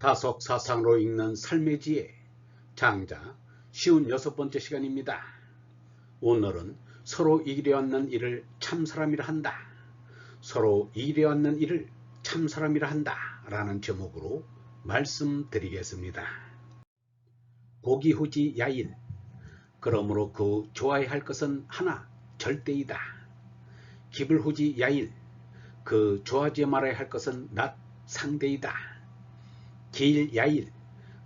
다속사상으로 읽는 삶의 지혜 장자 56번째 시간입니다. 오늘은 서로 이기려 하는 일을 참사람이라 한다. 서로 이기려 하는 일을 참사람이라 한다 라는 제목으로 말씀드리겠습니다. 고기후지 야일. 그러므로 그 좋아야 할 것은 하나 절대이다. 기불후지 야일. 그 좋아하지 말아야 할 것은 낫 상대이다. 기일 야일.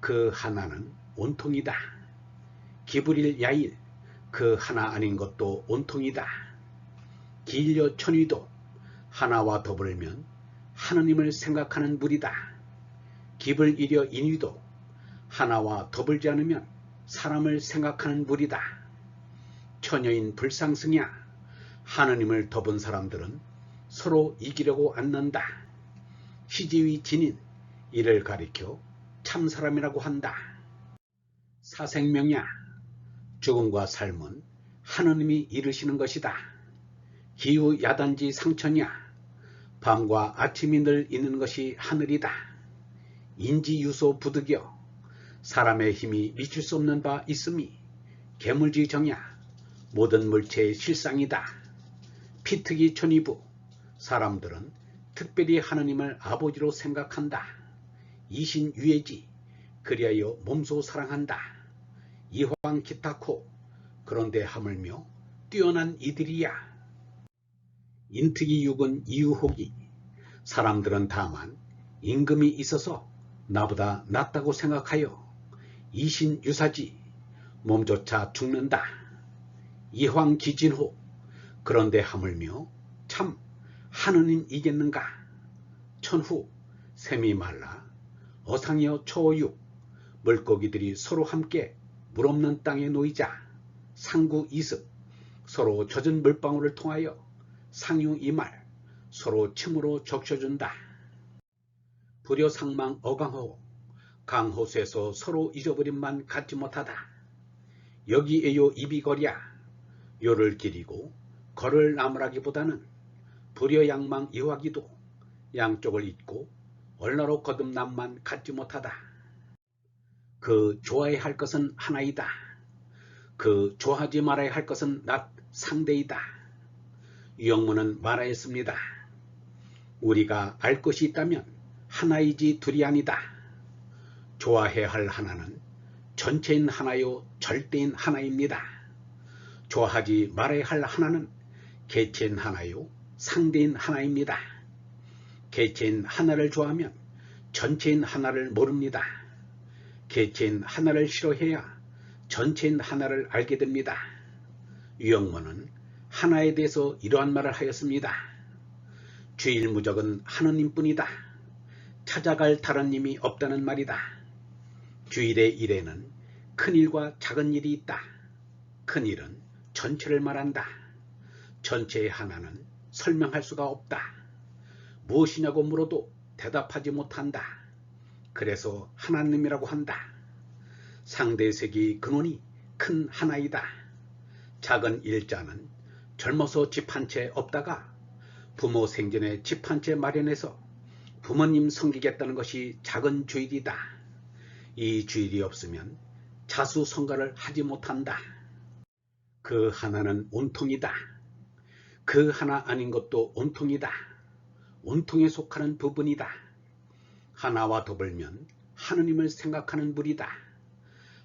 그 하나는 온통이다. 기불일 야일. 그 하나 아닌 것도 온통이다. 기일여 천위도. 하나와 더불면 하느님을 생각하는 무리다. 기불일여 인위도. 하나와 더불지 않으면 사람을 생각하는 무리다. 처녀인 불상승이야. 하느님을 더분 사람들은 서로 이기려고 앉는다. 희지의 진인. 이를 가리켜 참사람이라고 한다. 사생명이야. 죽음과 삶은 하느님이 이루시는 것이다. 기후 야단지 상천이야. 밤과 아침이 늘 있는 것이 하늘이다. 인지유소 부득여. 사람의 힘이 미칠 수 없는 바 있음이 계물지 정야. 모든 물체의 실상이다. 피특이 천이부. 사람들은 특별히 하느님을 아버지로 생각한다. 이신유예지. 그리하여 몸소 사랑한다. 이황 기타코. 그런데 하물며 뛰어난 이들이야. 인특이 육은 이유혹이. 사람들은 다만 임금이 있어서 나보다 낫다고 생각하여 이신유사지. 몸조차 죽는다. 이황 기진호. 그런데 하물며 참 하느님 이겠는가. 천후. 샘이 말라. 어상여 초육. 물고기들이 서로 함께 물 없는 땅에 놓이자. 상구 이습. 서로 젖은 물방울을 통하여 상유 이말. 서로 침으로 적셔준다. 불여상망 어강호. 강호수에서 서로 잊어버림만 갖지 못하다. 여기에요 이비거리야. 요를 기리고 걸을 나무라기보다는 불여양망 이화기도. 양쪽을 잇고 얼나로 거듭남만 갖지 못하다. 그 좋아야 할 것은 하나이다. 그 좋아하지 말아야 할 것은 낫 상대이다. 유영문은 말하였습니다. 우리가 알 것이 있다면 하나이지 둘이 아니다. 좋아해야 할 하나는 전체인 하나요 절대인 하나입니다. 좋아하지 말아야 할 하나는 개체인 하나요 상대인 하나입니다. 개체인 하나를 좋아하면 전체인 하나를 모릅니다. 개체인 하나를 싫어해야 전체인 하나를 알게 됩니다. 유영문은 하나에 대해서 이러한 말을 하였습니다. 주일무적은 하느님뿐이다. 찾아갈 다른 님이 없다는 말이다. 주일의 일에는 큰 일과 작은 일이 있다. 큰 일은 전체를 말한다. 전체의 하나는 설명할 수가 없다. 무엇이냐고 물어도 대답하지 못한다. 그래서 하나님이라고 한다. 상대색이 근원이 큰 하나이다. 작은 일자는 젊어서 집 한 채 없다가 부모 생전에 집 한 채 마련해서 부모님 섬기겠다는 것이 작은 주일이다. 이 주일이 없으면 자수성가를 하지 못한다. 그 하나는 온통이다. 그 하나 아닌 것도 온통이다. 온통에 속하는 부분이다. 하나와 더불면 하느님을 생각하는 무리다.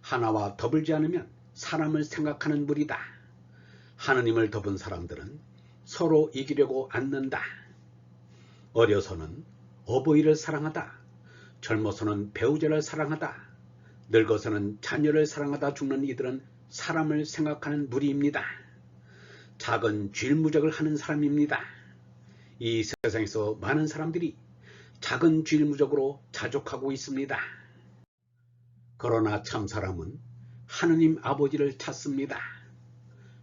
하나와 더불지 않으면 사람을 생각하는 무리다. 하느님을 더분 사람들은 서로 이기려고 앉는다. 어려서는 어버이를 사랑하다. 젊어서는 배우자를 사랑하다. 늙어서는 자녀를 사랑하다 죽는 이들은 사람을 생각하는 무리입니다. 작은 쥐일무적을 하는 사람입니다. 이 세상에서 많은 사람들이 작은 쥐일무적으로 자족하고 있습니다. 그러나 참 사람은 하느님 아버지를 찾습니다.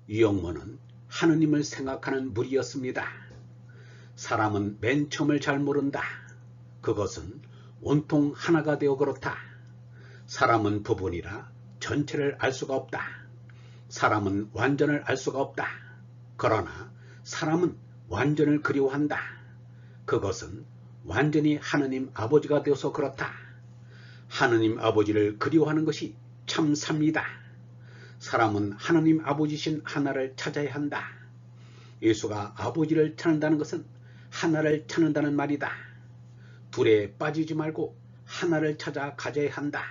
유영문은 하느님을 생각하는 무리였습니다. 사람은 맨 처음을 잘 모른다. 그것은 온통 하나가 되어 그렇다. 사람은 부분이라 전체를 알 수가 없다. 사람은 완전을 알 수가 없다. 그러나 사람은 완전을 그리워한다. 그것은 완전히 하느님 아버지가 되어서 그렇다. 하느님 아버지를 그리워하는 것이 참 삽니다. 사람은 하느님 아버지신 하나를 찾아야 한다. 예수가 아버지를 찾는다는 것은 하나를 찾는다는 말이다. 둘에 빠지지 말고 하나를 찾아 가져야 한다.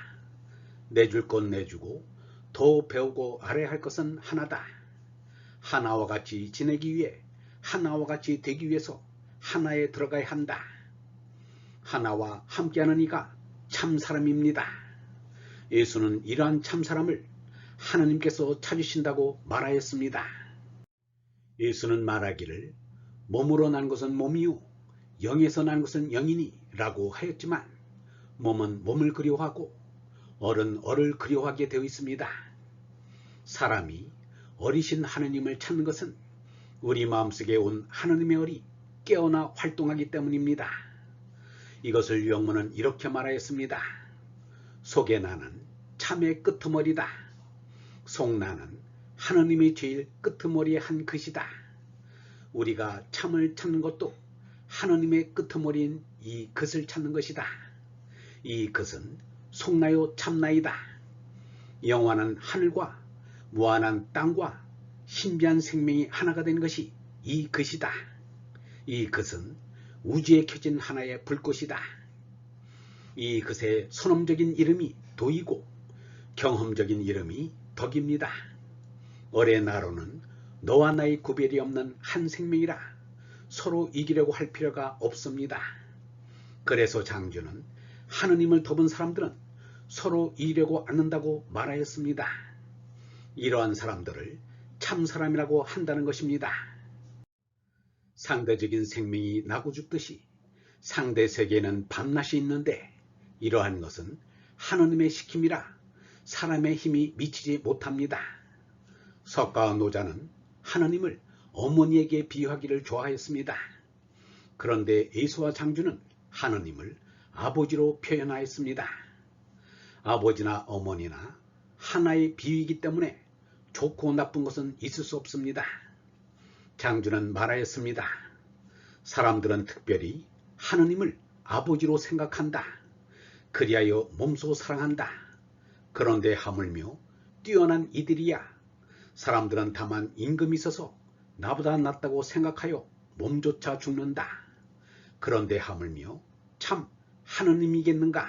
내줄 건 내주고 더 배우고 알아야 할 것은 하나다. 하나와 같이 지내기 위해 하나와 같이 되기 위해서 하나에 들어가야 한다. 하나와 함께하는 이가 참사람입니다. 예수는 이러한 참사람을 하나님께서 찾으신다고 말하였습니다. 예수는 말하기를 몸으로 난 것은 몸이요 영에서 난 것은 영이니 라고 하였지만 몸은 몸을 그리워하고 얼은 얼을 그리워하게 되어 있습니다. 사람이 어리신 하느님을 찾는 것은 우리 마음속에 온 하느님의 얼이 깨어나 활동하기 때문입니다. 이것을 유영문은 이렇게 말하였습니다. 속에 나는 참의 끄트머리다. 속 나는 하느님이 제일 끄트머리의 한 것이다. 우리가 참을 찾는 것도 하느님의 끄트머리인 이 것을 찾는 것이다. 이 것은 속나요 참나이다. 영원한 하늘과 무한한 땅과 신비한 생명이 하나가 된 것이 이 것이다. 이 것은 우주에 켜진 하나의 불꽃이다. 이 것의 선험적인 이름이 도이고 경험적인 이름이 덕입니다. 어레 나로는 너와 나의 구별이 없는 한 생명이라 서로 이기려고 할 필요가 없습니다. 그래서 장주는 하느님을 덮은 사람들은 서로 이기려고 않는다고 말하였습니다. 이러한 사람들을 참사람이라고 한다는 것입니다. 상대적인 생명이 나고 죽듯이 상대 세계에는 밤낮이 있는데 이러한 것은 하느님의 시킴이라 사람의 힘이 미치지 못합니다. 석가와 노자는 하느님을 어머니에게 비유하기를 좋아했습니다. 그런데 예수와 장주는 하느님을 아버지로 표현하였습니다. 아버지나 어머니나 하나의 비유이기 때문에 좋고 나쁜 것은 있을 수 없습니다. 장주는 말하였습니다. 사람들은 특별히 하느님을 아버지로 생각한다. 그리하여 몸소 사랑한다. 그런데 하물며 뛰어난 이들이야. 사람들은 다만 임금이 있어서 나보다 낫다고 생각하여 몸조차 죽는다. 그런데 하물며 참 하느님이겠는가?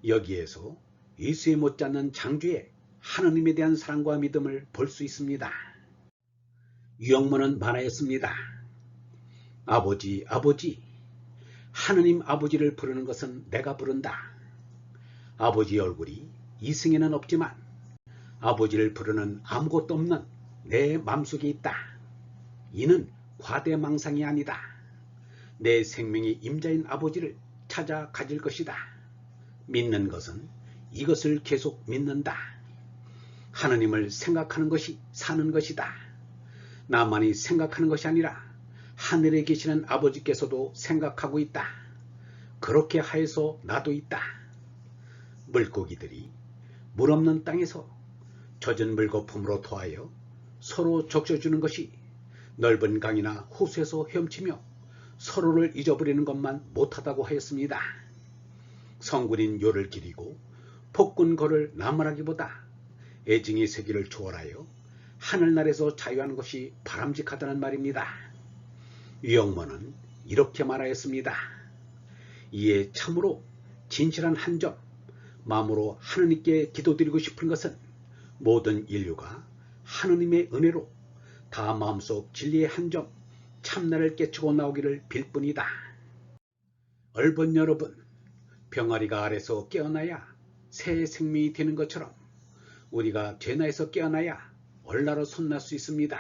여기에서 예수에 못지않는 장주의 하느님에 대한 사랑과 믿음을 볼 수 있습니다. 유영문은 말하였습니다. 아버지, 아버지, 하느님 아버지를 부르는 것은 내가 부른다. 아버지 얼굴이 이 승에는 없지만 아버지를 부르는 아무것도 없는 내 마음속에 있다. 이는 과대망상이 아니다. 내 생명의 임자인 아버지를 찾아 가질 것이다. 믿는 것은 이것을 계속 믿는다. 하느님을 생각하는 것이 사는 것이다. 나만이 생각하는 것이 아니라 하늘에 계시는 아버지께서도 생각하고 있다. 그렇게 하여서 나도 있다. 물고기들이 물 없는 땅에서 젖은 물거품으로 토하여 서로 적셔주는 것이 넓은 강이나 호수에서 헤엄치며 서로를 잊어버리는 것만 못하다고 하였습니다. 성군인 요를 기리고 폭군거를 나무라기보다 애증의 세계를 초월하여 하늘나라에서 자유하는 것이 바람직하다는 말입니다. 유영문은 이렇게 말하였습니다. 이에 참으로 진실한 한 점, 마음으로 하느님께 기도드리고 싶은 것은 모든 인류가 하느님의 은혜로 다 마음속 진리의 한 점, 참나를 깨치고 나오기를 빌 뿐이다. 얼번 여러분, 병아리가 알에서 깨어나야 새 생명이 되는 것처럼 우리가 죄나에서 깨어나야 얼나로 솟날 수 있습니다.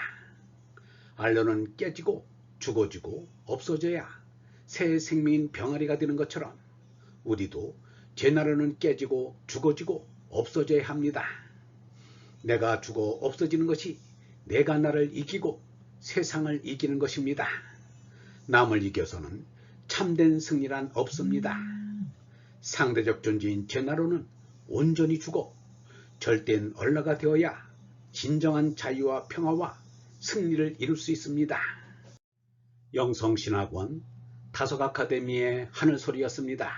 알로는 깨지고 죽어지고 없어져야 새 생명인 병아리가 되는 것처럼 우리도 죄나로는 깨지고 죽어지고 없어져야 합니다. 내가 죽어 없어지는 것이 내가 나를 이기고 세상을 이기는 것입니다. 남을 이겨서는 참된 승리란 없습니다. 상대적 존재인 죄나로는 온전히 죽어 절대인 얼라가 되어야 진정한 자유와 평화와 승리를 이룰 수 있습니다. 영성신학원 다석아카데미의 하늘소리였습니다.